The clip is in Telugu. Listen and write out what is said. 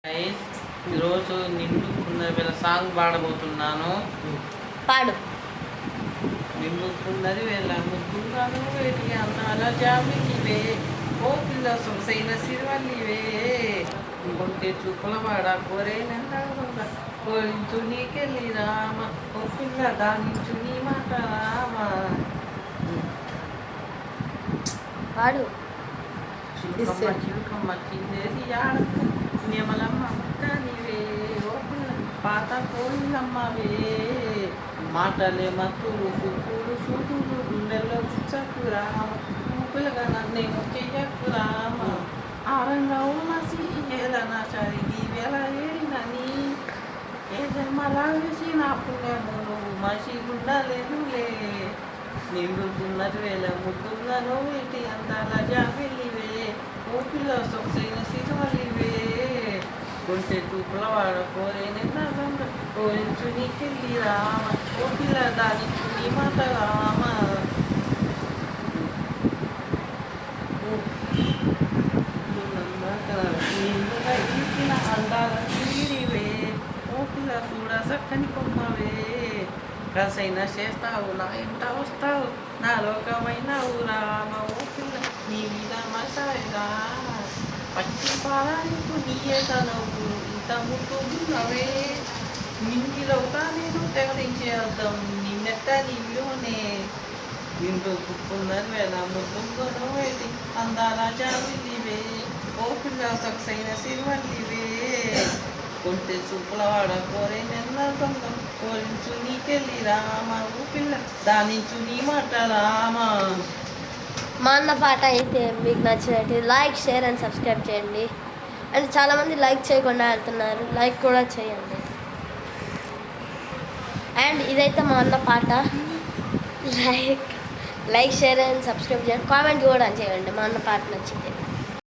గైస్, ఈరోజు నిండుకున్నది సాంగ్ పాడబోతున్నాను. పాడు. నిండుకున్నది వేళ ముద్దుగాను వేటి అన్నాల జాబిలివే, ఓ పిల్ల సొగసైన సిరివల్లివే, కొంటే చూపుల వాడ కోరే నెందా కోరించు నీకెళ్ళి రామ, ఓ పిల్ల దానించు నీ మాట రామ. పాడు. చిలుకమ్మ చిలుకమ్మ చిందేసి ఆడత నిమలమ్మ ముద్దనివే, ఓ పిల్ల పాత కోళ్ళమ్మవే, మాటలే మత్తులు చూపులు సూతులు గుండెల్లో గుచ్చకు రామ, ఊపిలుగా నన్నేమో చెయ్యకు రామ, ఆరంగా ఉన్నసి ఏదన్నా చదివి వేళ ఏడినని, ఏ జన్మలా వేసి నా పుణ్యము నువ్వు మసి గుండలేనులే, నిండుకున్నది వేళ ముద్దుగాను వేటి అందాల జాబిలివే, ఓ పిల్ల సొగసైన సిరివల్లివే, కొంటే చూపుల వాడ కోరే నిన్న కోరించు నీకెళ్ళి రామ, ఓ పిల్ల దానించు నీ మాట రామ. నిండుగా ఇచ్చిన అందాల తీరివే, ఓ పిల్ల చూడ చక్కని కొమ్మవే, కసైనా చేస్తావు నా ఇంట వస్తావు నా లోకమైనవు రామ, ఓ పిల్ల నీ మీద మసాయిరా, పచ్చి పాలకు నీయతనవు ఇంత ముట్టున్నవే, నింగిలవుతా నేను తెగలించేద్దాం నిన్నెట్ట నీలోనే, నిండు పుట్టున్నది వేళ ముద్దుంగను వేటి అందాల జాబిలివే, ఓ పిల్ల సొగసైన సిరివల్లివే, కొంటే చూపుల వాడ కోరే నిన్న దొంగం కోరించు నీకెళ్ళి రామ, ఓ పిల్ల దానించు నీ మాట రామ. మా అన్న పాట అయితే మీకు నచ్చినట్టు లైక్, షేర్ అండ్ సబ్స్క్రైబ్ చేయండి. అండ్ చాలామంది లైక్ చేయకుండా వెళ్తున్నారు, లైక్ కూడా చేయండి. అండ్ ఇదైతే మా అన్న పాట. లైక్ షేర్ అండ్ సబ్స్క్రైబ్ చేయండి. కామెంట్ కూడా చేయండి మా అన్న పాట నచ్చితే.